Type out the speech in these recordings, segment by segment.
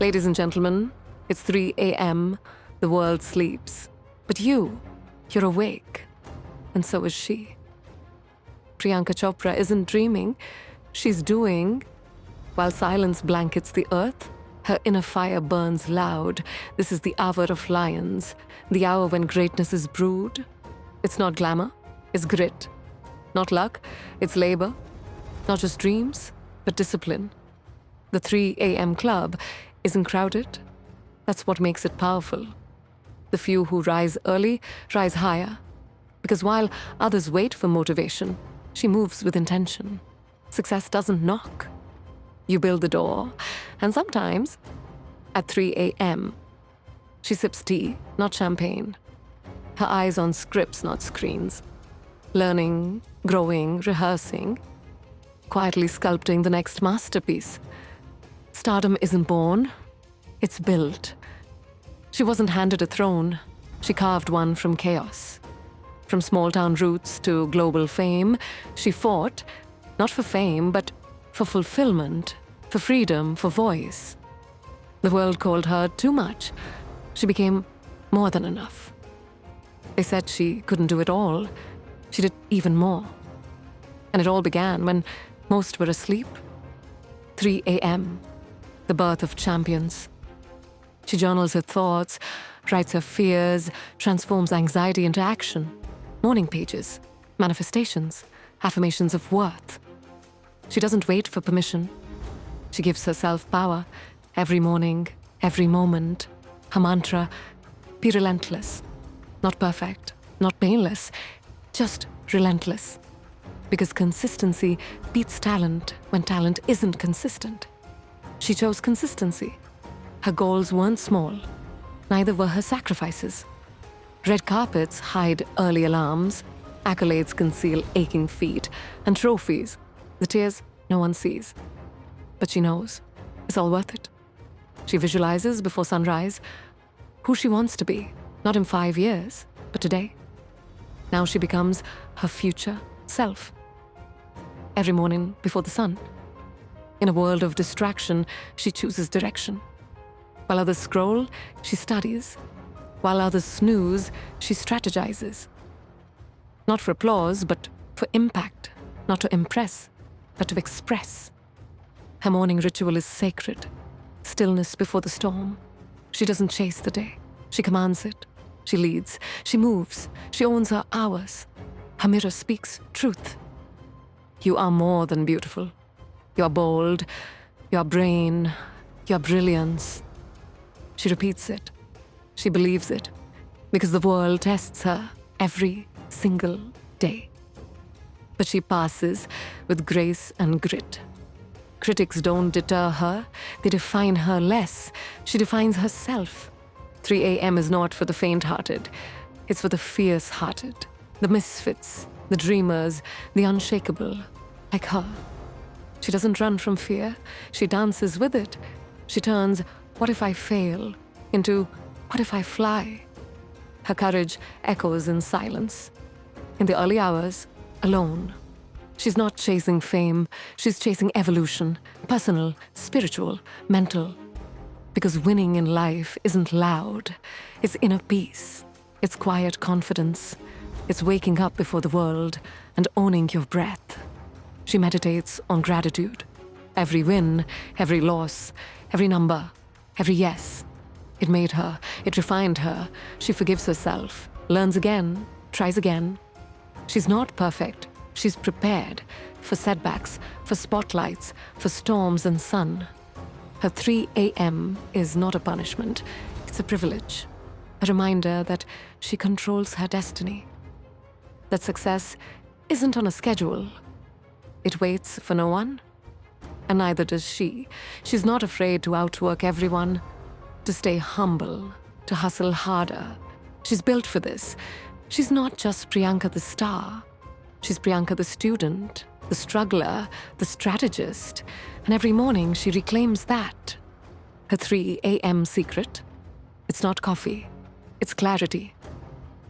Ladies and gentlemen, it's 3 a.m., the world sleeps. But you're awake. And so is she. Priyanka Chopra isn't dreaming, she's doing. While silence blankets the earth, her inner fire burns loud. This is the hour of lions, the hour when greatness is brewed. It's not glamour, it's grit. Not luck, it's labor. Not just dreams, but discipline. The 3 a.m. club isn't crowded. That's what makes it powerful. The few who rise early rise higher. Because while others wait for motivation, she moves with intention. Success doesn't knock. You build the door, and sometimes, at 3 a.m., she sips tea, not champagne. Her eyes on scripts, not screens. Learning, growing, rehearsing, quietly sculpting the next masterpiece. Stardom isn't born, it's built. She wasn't handed a throne, she carved one from chaos. From small-town roots to global fame, she fought, not for fame, but for fulfillment, for freedom, for voice. The world called her too much. She became more than enough. They said she couldn't do it all. She did even more. And it all began when most were asleep. 3 a.m., the birth of champions. She journals her thoughts, writes her fears, transforms anxiety into action. Morning pages, manifestations, affirmations of worth. She doesn't wait for permission. She gives herself power every morning, every moment. Her mantra, be relentless. Not perfect, not painless, just relentless. Because consistency beats talent when talent isn't consistent. She chose consistency. Her goals weren't small. Neither were her sacrifices. Red carpets hide early alarms. Accolades conceal aching feet. And trophies, the tears no one sees. But she knows it's all worth it. She visualizes before sunrise who she wants to be, not in 5 years, but today. Now she becomes her future self. Every morning before the sun. In a world of distraction, she chooses direction. While others scroll, she studies. While others snooze, she strategizes. Not for applause, but for impact. Not to impress, but to express. Her morning ritual is sacred. Stillness before the storm. She doesn't chase the day. She commands it. She leads. She moves. She owns her hours. Her mirror speaks truth. You are more than beautiful. You are bold. Your brain. Your brilliance. She repeats it. She believes it. Because the world tests her every single day. But she passes with grace and grit. Critics don't deter her. They define her less. She defines herself. 3 a.m. is not for the faint-hearted. It's for the fierce-hearted, the misfits, the dreamers, the unshakable, like her. She doesn't run from fear. She dances with it. She turns, what if I fail, into, what if I fly? Her courage echoes in silence. In the early hours, alone. She's not chasing fame. She's chasing evolution, personal, spiritual, mental. Because winning in life isn't loud. It's inner peace. It's quiet confidence. It's waking up before the world and owning your breath. She meditates on gratitude. Every win, every loss, every number, every yes. It made her. It refined her. She forgives herself, learns again, tries again. She's not perfect. She's prepared for setbacks, for spotlights, for storms and sun. Her 3 a.m. is not a punishment. It's a privilege. A reminder that she controls her destiny. That success isn't on a schedule. It waits for no one. And neither does she. She's not afraid to outwork everyone, to stay humble, to hustle harder. She's built for this. She's not just Priyanka the star. She's Priyanka the student, the struggler, the strategist. And every morning she reclaims that. Her 3 a.m. secret? It's not coffee. It's clarity.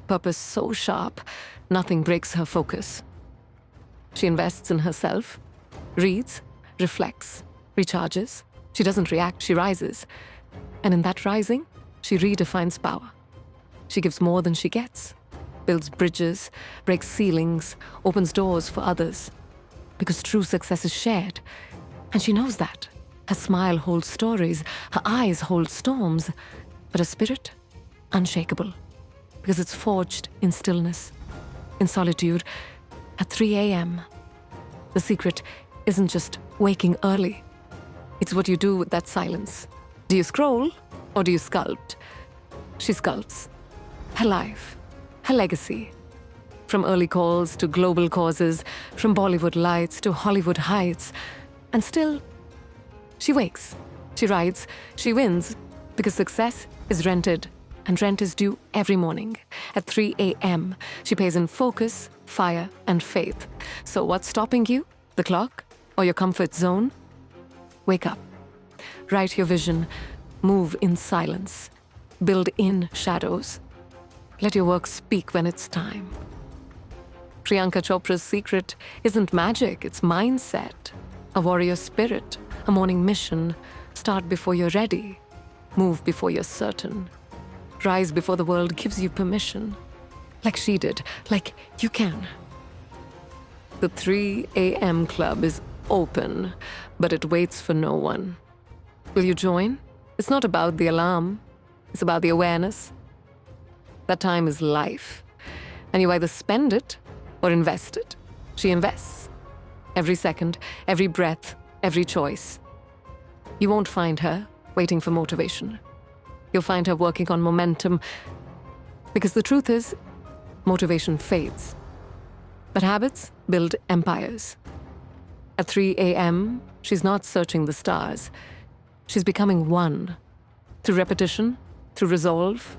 Purpose so sharp, nothing breaks her focus. She invests in herself, reads, reflects, recharges. She doesn't react, she rises. And in that rising, she redefines power. She gives more than she gets, builds bridges, breaks ceilings, opens doors for others. Because true success is shared. And she knows that. Her smile holds stories, her eyes hold storms, but her spirit, unshakable. Because it's forged in stillness, in solitude, at 3 a.m. The secret isn't just waking early. It's what you do with that silence. Do you scroll or do you sculpt? She sculpts. Her life, her legacy. From early calls to global causes, from Bollywood lights to Hollywood heights. And still, she wakes, she rides, she wins, because success is rented, and rent is due every morning. At 3 a.m., she pays in focus, fire, and faith. So what's stopping you? The clock? Or your comfort zone? Wake up. Write your vision. Move in silence. Build in shadows. Let your work speak when it's time. Priyanka Chopra'S secret isn't magic, it's mindset. A warrior spirit, a morning mission. Start before you're ready. Move before you're certain. Rise before the world gives you permission. Like she did, like you can. The 3 a.m. club is open, but it waits for no one. Will you join? It's not about the alarm. It's about the awareness. That time is life. And you either spend it or invest it. She invests. Every second, every breath, every choice. You won't find her waiting for motivation. You'll find her working on momentum. Because the truth is, motivation fades. But habits build empires. At 3 a.m., she's not searching the stars. She's becoming one. Through repetition, through resolve.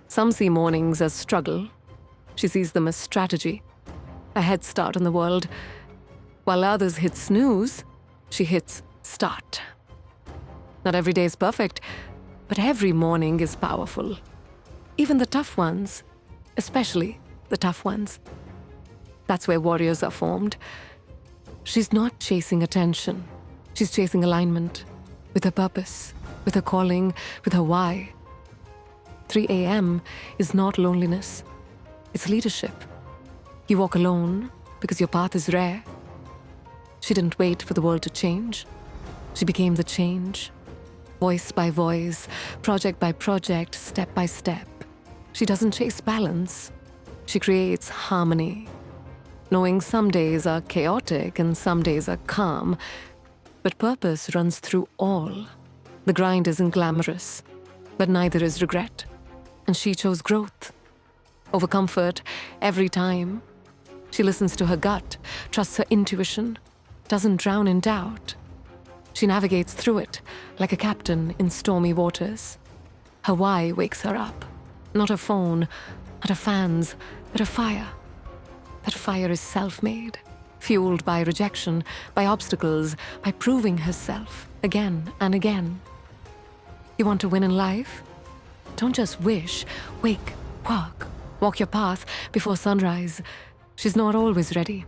Some see mornings as struggle. She sees them as strategy, a head start on the world. While others hit snooze, she hits start. Not every day is perfect, but every morning is powerful. Even the tough ones, especially the tough ones. That's where warriors are formed. She's not chasing attention. She's chasing alignment with her purpose, with her calling, with her why. 3 a.m. is not loneliness. It's leadership. You walk alone because your path is rare. She didn't wait for the world to change. She became the change. Voice by voice, project by project, step by step. She doesn't chase balance. She creates harmony. Knowing some days are chaotic and some days are calm, but purpose runs through all. The grind isn't glamorous, but neither is regret. And she chose growth over comfort every time. She listens to her gut, trusts her intuition, doesn't drown in doubt. She navigates through it like a captain in stormy waters. Her why wakes her up. Not her phone, not her fans, but her fire. That fire is self-made, fueled by rejection, by obstacles, by proving herself again and again. You want to win in life? Don't just wish. Wake, work, walk your path before sunrise. She's not always ready,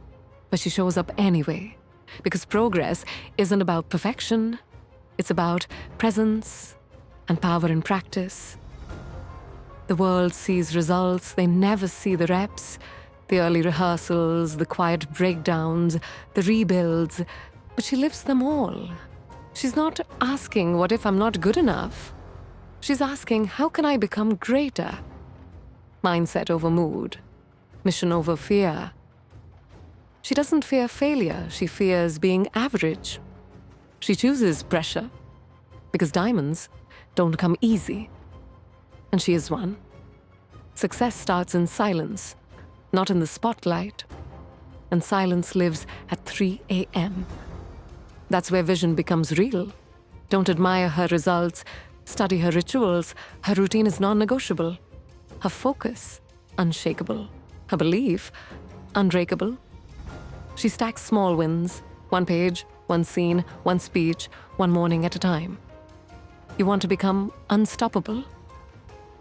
but she shows up anyway. Because progress isn't about perfection. It's about presence and power in practice. The world sees results, they never see the reps, the early rehearsals, the quiet breakdowns, the rebuilds, but she lives them all. She's not asking, what if I'm not good enough? She's asking, how can I become greater? Mindset over mood, mission over fear. She doesn't fear failure, she fears being average. She chooses pressure, because diamonds don't come easy. And she is one. Success starts in silence, not in the spotlight. And silence lives at 3 a.m. That's where vision becomes real. Don't admire her results, study her rituals. Her routine is non-negotiable. Her focus, unshakable. Her belief, unbreakable. She stacks small wins, one page, one scene, one speech, one morning at a time. You want to become unstoppable?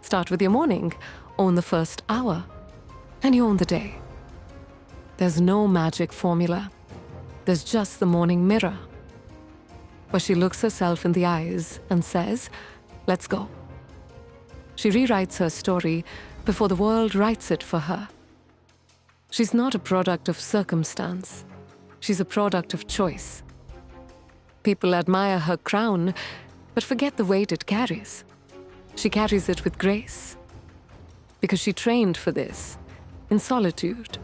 Start with your morning, own the first hour, and you own the day. There's no magic formula. There's just the morning mirror, where she looks herself in the eyes and says, Let's go. She rewrites her story before the world writes it for her. She's not a product of circumstance. She's a product of choice. People admire her crown, but forget the weight it carries. She carries it with grace, because she trained for this, in solitude.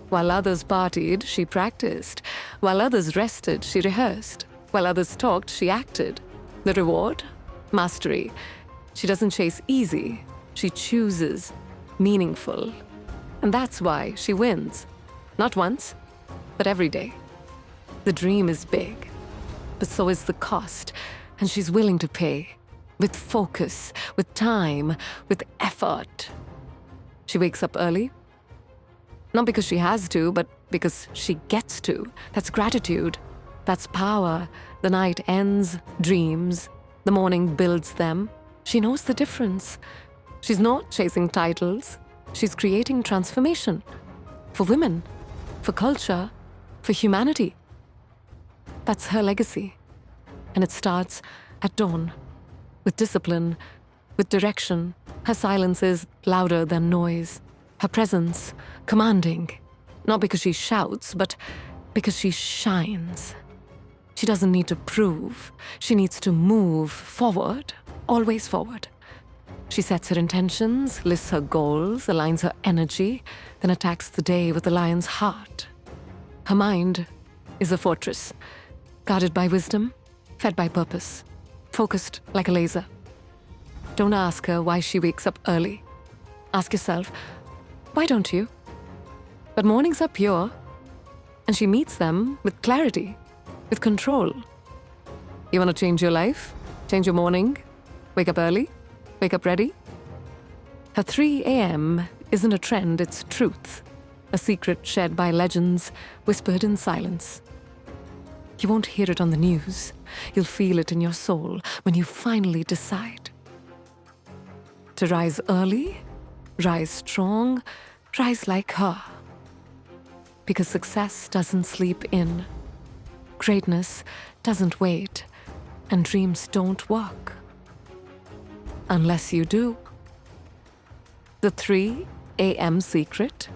While others partied, she practiced. While others rested, she rehearsed. While others talked, she acted. The reward? Mastery. She doesn't chase easy. She chooses meaningful. And that's why she wins. Not once, but every day. The dream is big, but so is the cost, and she's willing to pay. With focus, with time, with effort. She wakes up early. Not because she has to, but because she gets to. That's gratitude. That's power. The night ends dreams. The morning builds them. She knows the difference. She's not chasing titles. She's creating transformation. For women, for culture, for humanity. That's her legacy. And it starts at dawn. With discipline, with direction. Her silence is louder than noise. Her presence, commanding. Not because she shouts, but because she shines. She doesn't need to prove. She needs to move forward, always forward. She sets her intentions, lists her goals, aligns her energy, then attacks the day with a lion's heart. Her mind is a fortress, guarded by wisdom, fed by purpose, focused like a laser. Don't ask her why she wakes up early. Ask yourself, why don't you? But mornings are pure, and she meets them with clarity, with control. You want to change your life? Change your morning? Wake up early? Wake up ready? Her 3 a.m. isn't a trend, it's truth. A secret shared by legends, whispered in silence. You won't hear it on the news. You'll feel it in your soul when you finally decide. To rise early, rise strong, rise like her. Because success doesn't sleep in. Greatness doesn't wait, and dreams don't work. Unless you do. The 3 a.m. secret